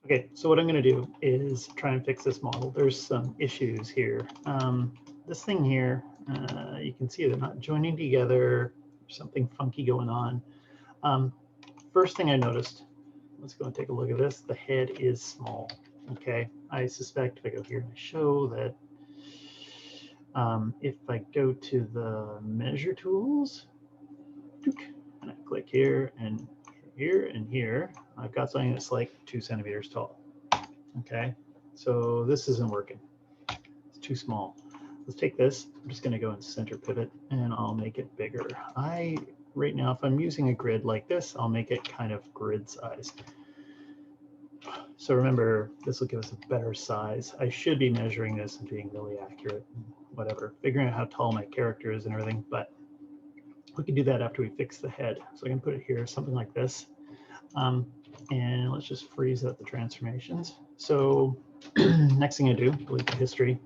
Okay, so what I'm going to do is try and fix this model. There's some issues here. This thing here, you can see they're not joining together. There's something funky going on. First thing I noticed, let's go and take a look at this. The head is small. Okay, I suspect if I go here and show that if I go to the measure tools, and I click here and here and here, I've got something that's like 2 centimeters tall. Okay, so this isn't working. It's too small. Let's take this. I'm just going to go and center pivot, and I'll make it bigger. Right now, if I'm using a grid like this, I'll make it kind of grid size. So remember, this will give us a better size. I should be measuring this and being really accurate, whatever, figuring out how tall my character is and everything, but we can do that after we fix the head. So I can put it here, something like this. And let's just freeze out the transformations. So next thing I do, delete the history.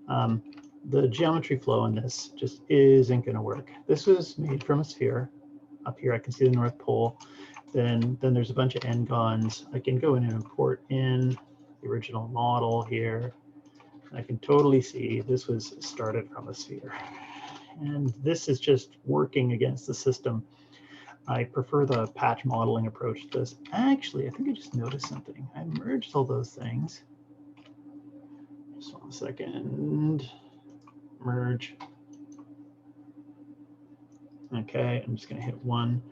The geometry flow in this just isn't going to work. This was made from a sphere. Up here I can see the North Pole. Then there's a bunch of n-gons. I can go in and import in the original model here. I can totally see this was started from a sphere. And this is just working against the system. I prefer the patch modeling approach to this. Actually, I think I just noticed something. I merged all those things. Just 1 second. Merge. Okay, I'm just going to hit 1.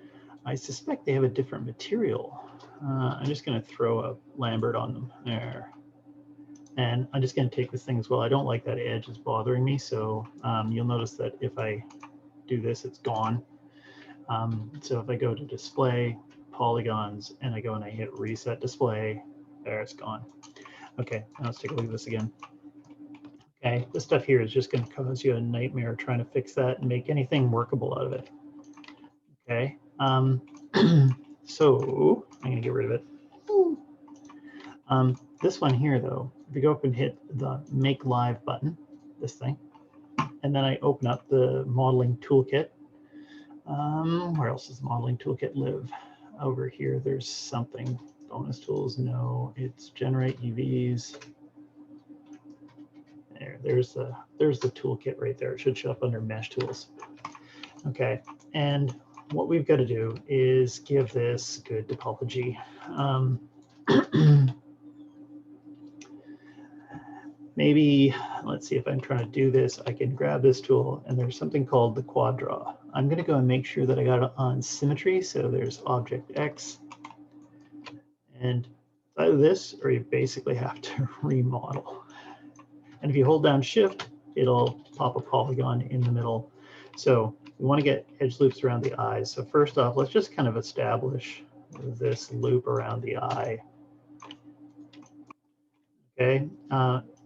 I suspect they have a different material. I'm just going to throw a Lambert on them there. And I'm just going to take this thing as well. I don't like that edge, it's bothering me. So you'll notice that if I do this, it's gone. So if I go to display, polygons, and I go and I hit reset display, there it's gone. Okay, now let's take a look at this again. Okay, this stuff here is just going to cause you a nightmare trying to fix that and make anything workable out of it. Okay, so I'm going to get rid of it. This one here, though, if you go up and hit the Make Live button, this thing, and then I open up the modeling toolkit. Where else does the modeling toolkit live? Over here, there's something. Bonus tools, no, it's generate UVs. There's the toolkit right there. It should show up under mesh tools. Okay, and what we've got to do is give this good topology. Maybe, let's see if I'm trying to do this, I can grab this tool and there's something called the quad draw. I'm going to go and make sure that I got it on symmetry. So there's object X. And either this or you basically have to remodel. And if you hold down Shift, it'll pop a polygon in the middle. So we want to get edge loops around the eyes. So first off, let's just kind of establish this loop around the eye. Okay.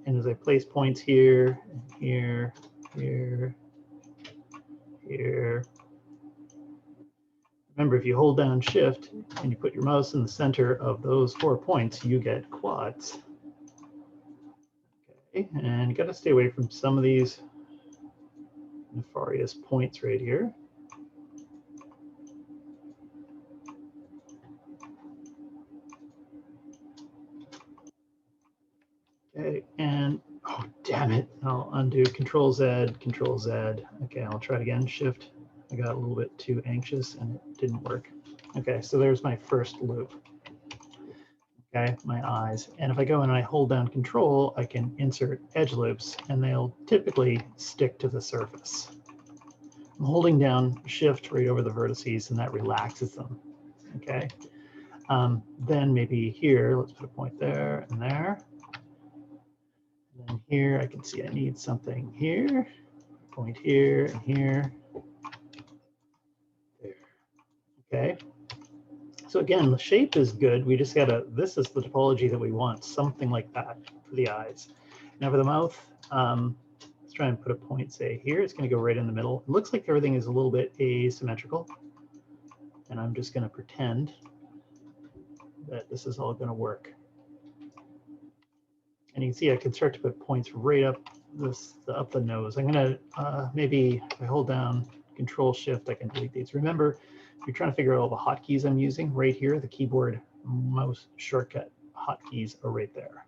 And as I place points here, here, here, here. Remember, if you hold down Shift and you put your mouse in the center of those 4 points, you get quads. Okay, and you got to stay away from some of these nefarious points right here. Okay, and oh, damn it. I'll undo Control Z, Control Z. Okay, I'll try it again, Shift. I got a little bit too anxious and it didn't work. Okay, so there's my first loop. Okay, my eyes. And if I go and I hold down Control, I can insert edge loops and they'll typically stick to the surface. I'm holding down Shift right over the vertices and that relaxes them. Okay, then maybe here, let's put a point there and there. And then here, I can see I need something here, point here and here. There. Okay. So again, the shape is good. We just gotta, this is the topology that we want, something like that for the eyes. Now for the mouth, let's try and put a point, say here. It's gonna go right in the middle. It looks like everything is a little bit asymmetrical. And I'm just gonna pretend that this is all gonna work. And you can see I can start to put points right up the nose. I'm gonna, maybe if I hold down Control Shift, I can delete these. Remember, if you're trying to figure out all the hotkeys I'm using, right here, the keyboard mouse shortcut hotkeys are right there.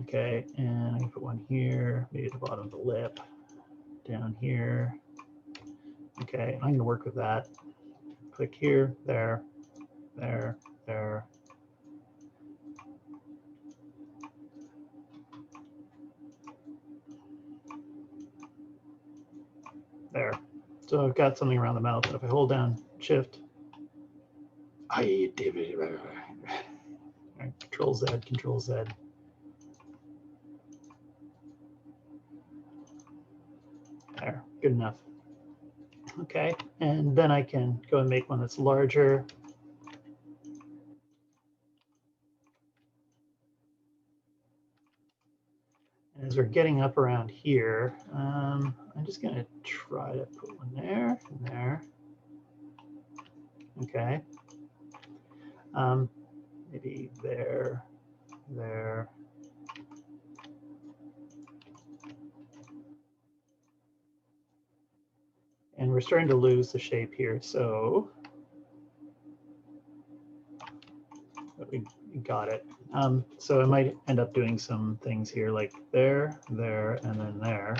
Okay, and I can put one here, maybe at the bottom of the lip, down here. Okay, I'm going to work with that. Click here, there, there, there. There. So I've got something around the mouth. And if I hold down Shift, Control Z, Control Z. There, good enough. Okay, and then I can go and make one that's larger. As we're getting up around here, I'm just going to try to put one there and there. Okay. Maybe there, there. And we're starting to lose the shape here, so we got it. So I might end up doing some things here like there, there, and then there.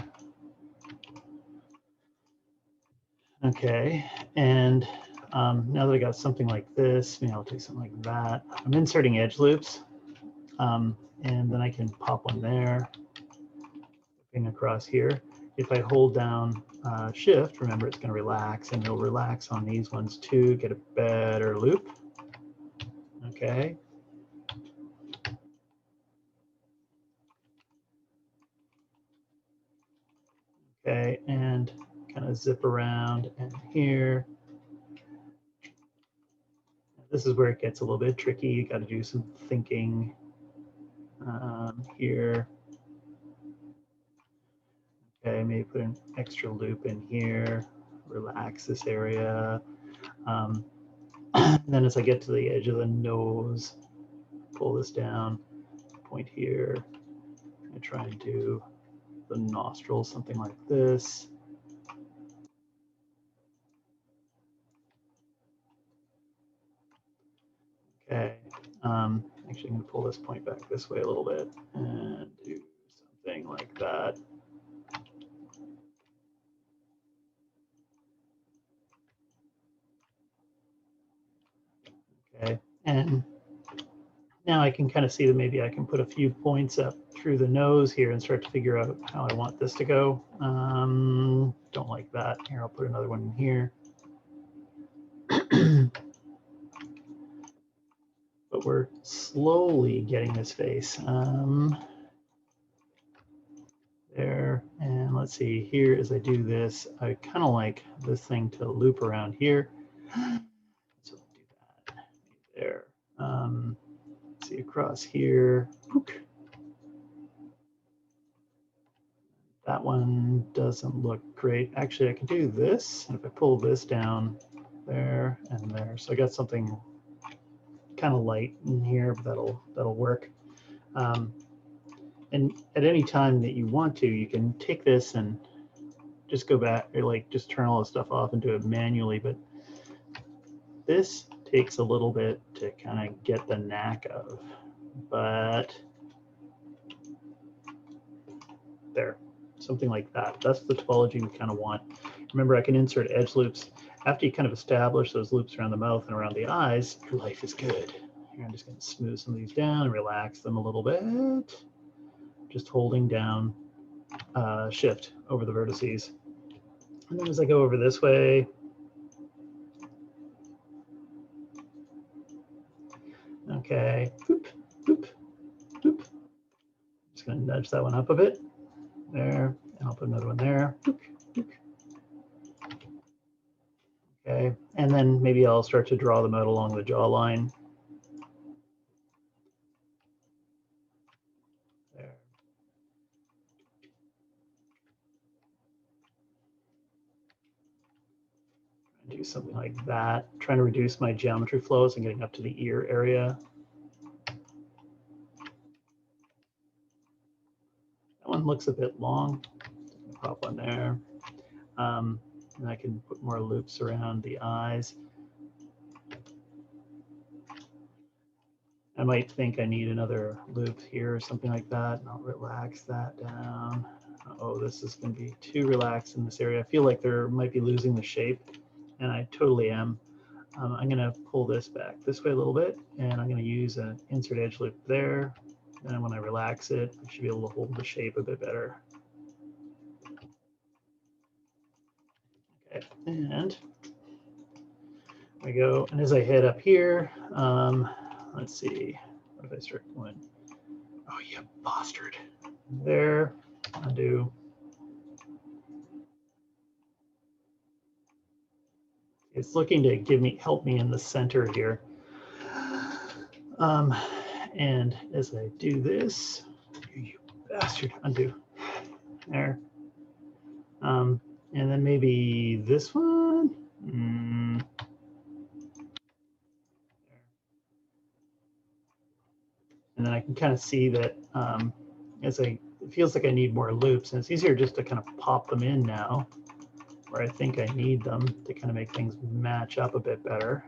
Okay, and now that I got something like this, maybe I'll do something like that. I'm inserting edge loops, and then I can pop one there, bring across here. If I hold down Shift, remember it's going to relax, and it'll relax on these ones too, get a better loop. Okay. Okay, and kind of zip around and here. This is where it gets a little bit tricky. You got to do some thinking here. Okay, maybe put an extra loop in here, relax this area. Then as I get to the edge of the nose, pull this down, point here, and try and do the nostrils, something like this. Okay, actually I'm going to pull this point back this way a little bit and do something like that. Okay, and now I can kind of see that maybe I can put a few points up through the nose here and start to figure out how I want this to go. Don't like that. Here, I'll put another one in here. But we're slowly getting this face. There, and let's see, here as I do this, I kind of like this thing to loop around here. So I'll do that there. See across here. That one doesn't look great. Actually, I can do this, and if I pull this down there and there, so I got something kind of light in here, but that'll work. And at any time that you want to, you can take this and just go back, or like just turn all this stuff off and do it manually. But this takes a little bit to kind of get the knack of. But there, something like that. That's the topology we kind of want. Remember, I can insert edge loops. After you kind of establish those loops around the mouth and around the eyes, your life is good. Here, I'm just going to smooth some of these down and relax them a little bit. Just holding down Shift over the vertices. And then as I go over this way, okay, boop, boop, boop. Just going to nudge that one up a bit. There, and I'll put another one there. Boop, boop. Okay, and then maybe I'll start to draw them out along the jawline. There. Do something like that. Trying to reduce my geometry flows and getting up to the ear area. That one looks a bit long. Pop one there. And I can put more loops around the eyes. I might think I need another loop here or something like that, and I'll relax that down. Oh, this is going to be too relaxed in this area. I feel like there might be losing the shape, and I totally am. I'm going to pull this back this way a little bit, and I'm going to use an insert edge loop there. And when I relax it, I should be able to hold the shape a bit better. Okay, and I go, and as I head up here, let's see, what if I start going? Oh, you bastard. There, undo. It's looking to help me in the center here. And as I do this, you bastard, undo. There. And then maybe this one. And then I can kind of see that it feels like I need more loops, and it's easier just to kind of pop them in now, where I think I need them to kind of make things match up a bit better.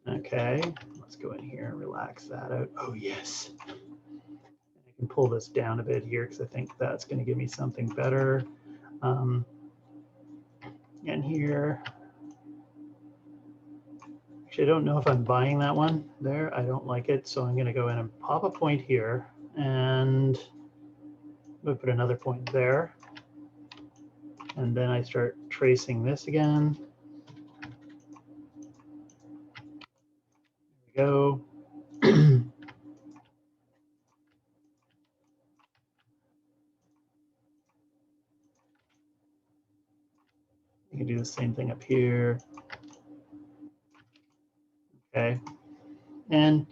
Okay, let's go in here and relax that out. Oh, yes. I can pull this down a bit here because I think that's going to give me something better. And here, actually, I don't know if I'm buying that one there. I don't like it, so I'm going to go in and pop a point here, and we'll put another point there. And then I start tracing this again. There we go. You can do the same thing up here. Okay. And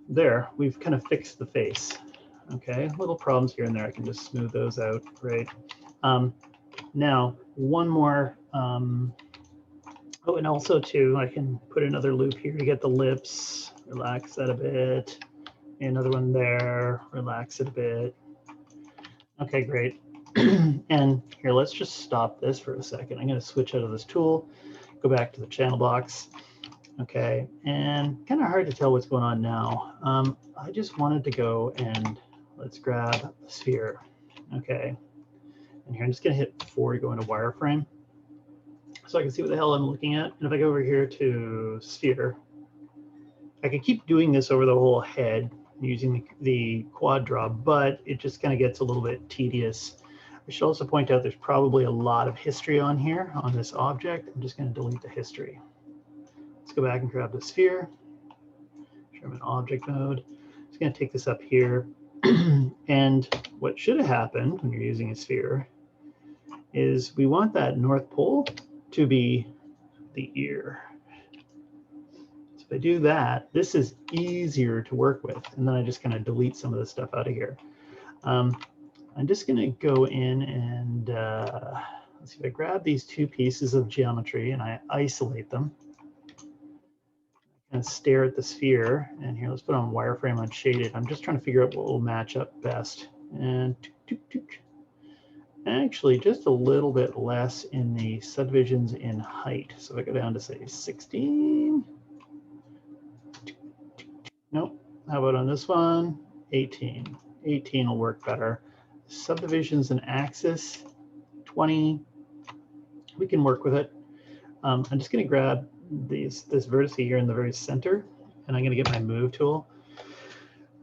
there, we've kind of fixed the face. Okay, little problems here and there. I can just smooth those out. Great. Now, one more. Oh, and also too, I can put another loop here to get the lips. Relax that a bit. Another one there. Relax it a bit. Okay, great. And here, let's just stop this for a second. I'm going to switch out of this tool, go back to the channel box. Okay, and kind of hard to tell what's going on now. I just wanted to go and let's grab the sphere. Okay, and here I'm just going to hit 4 to go into wireframe so I can see what the hell I'm looking at. And if I go over here to sphere, I could keep doing this over the whole head using the quad draw, but it just kind of gets a little bit tedious. I should also point out there's probably a lot of history on here on this object. I'm just going to delete the history. Let's go back and grab the sphere. I'm in object mode. I'm just going to take this up here. And what should have happened when you're using a sphere is we want that North Pole to be the ear. So if I do that, this is easier to work with. And then I just kind of delete some of the stuff out of here. I'm just going to go in and let's see if I grab these 2 pieces of geometry and I isolate them. And stare at the sphere. And here, let's put on wireframe unshaded. I'm just trying to figure out what will match up best. And actually, just a little bit less in the subdivisions in height. So if I go down to say 16. Nope. How about on this one? 18. 18 will work better. Subdivisions and axis, 20. We can work with it. I'm just going to grab this vertex here in the very center, and I'm going to get my move tool.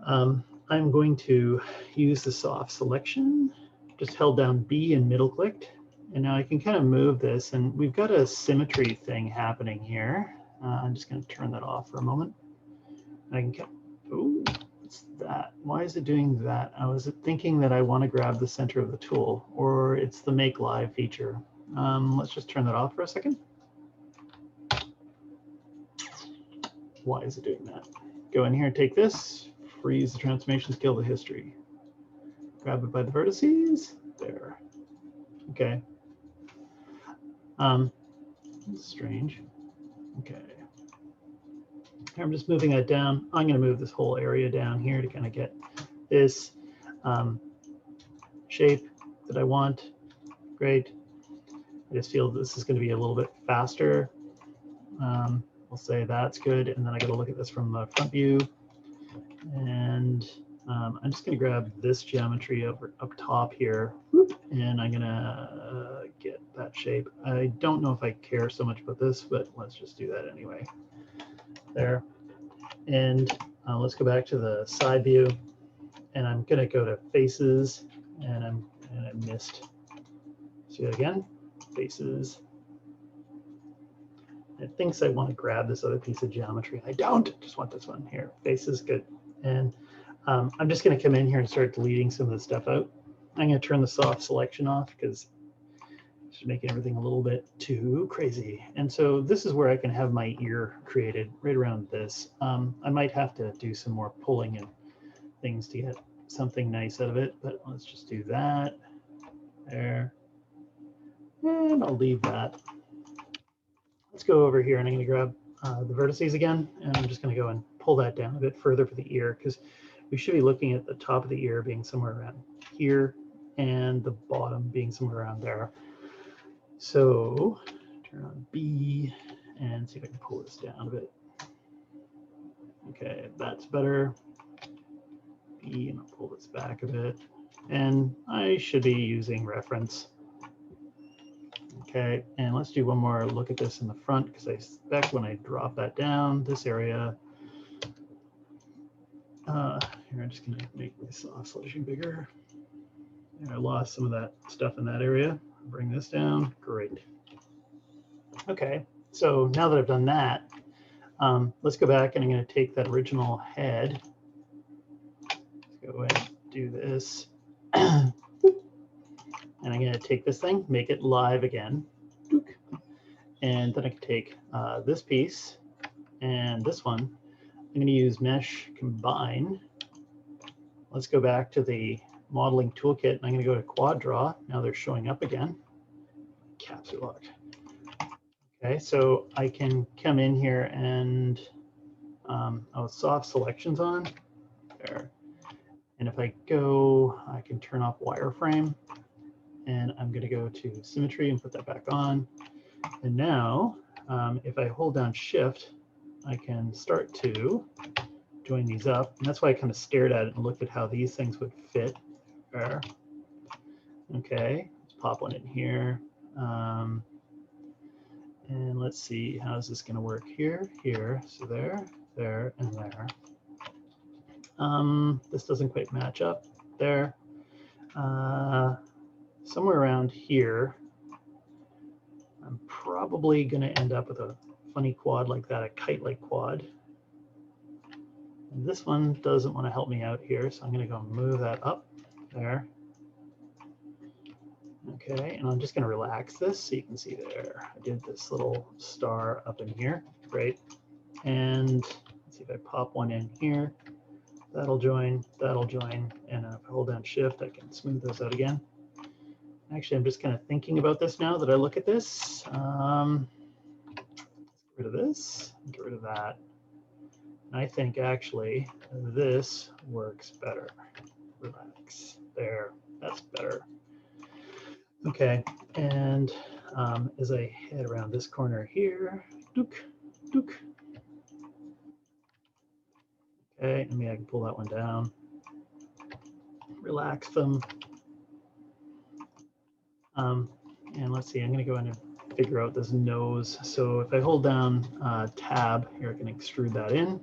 I'm going to use the soft selection, just held down B and middle clicked. And now I can kind of move this, and we've got a symmetry thing happening here. I'm just going to turn that off for a moment. I can oh, what's that? Why is it doing that? I was thinking that I want to grab the center of the tool, or it's the make live feature. Let's just turn that off for a second. Why is it doing that? Go in here and take this, freeze the transformations, kill the history. Grab it by the vertices, there. Okay. That's strange. Okay. I'm just moving that down. I'm going to move this whole area down here to kind of get this shape that I want. Great. I just feel this is going to be a little bit faster. we'll say that's good. And then I got to look at this from the front view. And I'm just going to grab this geometry up top here, and I'm going to get that shape. I don't know if I care so much about this, but let's just do that anyway. There. And let's go back to the side view, and I'm going to go to faces, and I missed. Let's do it again. Faces. It thinks I want to grab this other piece of geometry. I don't. I just want this one here. Faces, good. And I'm just going to come in here and start deleting some of the stuff out. I'm going to turn the soft selection off because it's just making everything a little bit too crazy. And so this is where I can have my ear created right around this. I might have to do some more pulling and things to get something nice out of it, but let's just do that there. And I'll leave that. Let's go over here, and I'm going to grab the vertices again, and I'm just going to go and pull that down a bit further for the ear, because we should be looking at the top of the ear being somewhere around here and the bottom being somewhere around there. So turn on B and see if I can pull this down a bit. Okay, that's better. B, and I'll pull this back a bit. And I should be using reference. Okay, and let's do one more look at this in the front, because I expect when I drop that down, this area, here, I'm just going to make my soft selection bigger. And I lost some of that stuff in that area. Bring this down. Great. Okay, so now that I've done that, let's go back, and I'm going to take that original head. Let's go ahead and do this. And I'm going to take this thing, make it live again. And then I can take this piece and this one. I'm going to use Mesh Combine. Let's go back to the modeling toolkit, and I'm going to go to Quad Draw. Now they're showing up again. Caps are locked. Okay, so I can come in here and soft selections on there. And if I go, I can turn off wireframe, and I'm going to go to symmetry and put that back on. And now, if I hold down Shift, I can start to join these up. And that's why I kind of stared at it and looked at how these things would fit there. Okay, let's pop one in here. And let's see, how is this going to work here, here, so there, there, and there. This doesn't quite match up there. Somewhere around here, I'm probably going to end up with a funny quad like that, a kite-like quad. And this one doesn't want to help me out here, so I'm going to go move that up there. Okay, and I'm just going to relax this so you can see there. I did this little star up in here. Great. And let's see if I pop one in here. That'll join, and if I hold down Shift, I can smooth those out again. Actually, I'm just kind of thinking about this now that I look at this. Get rid of this, get rid of that. And I think actually this works better. Relax, there, that's better. Okay, and as I head around this corner here, dook, dook. Okay, and maybe I can pull that one down. Relax them. And let's see, I'm going to go in and figure out this nose. So if I hold down Tab, here I can extrude that in.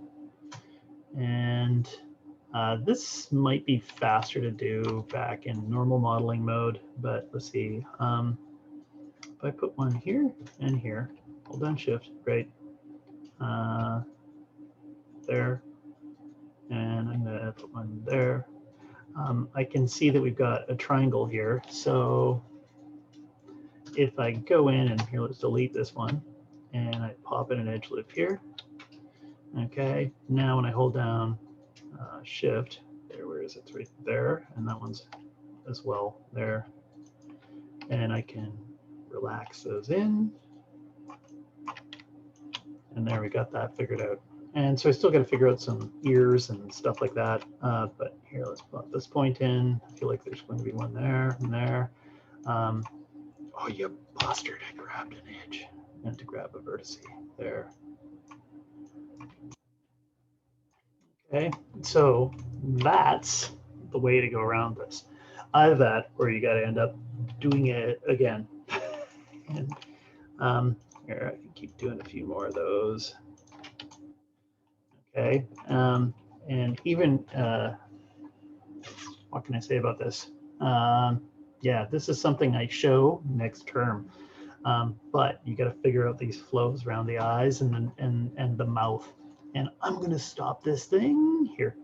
And this might be faster to do back in normal modeling mode, but let's see. If I put one here and here, hold down Shift, great. There, and I'm going to put one there. I can see that we've got a triangle here. So if I go in and here, let's delete this one, and I pop in an edge loop here. Okay, now when I hold down Shift, there, where is it? It's right there, and that one's as well there. And I can relax those in. And there, we got that figured out. And so I still got to figure out some ears and stuff like that. But here, let's put this point in. I feel like there's going to be one there and there. Oh, you bastard, I grabbed an edge. I meant to grab a vertex there. Okay, so that's the way to go around this. Either that, or you got to end up doing it again. And here, I can keep doing a few more of those. Okay, and even what can I say about this? Yeah, this is something I show next term, but you got to figure out these flows around the eyes and the mouth. And I'm going to stop this thing here.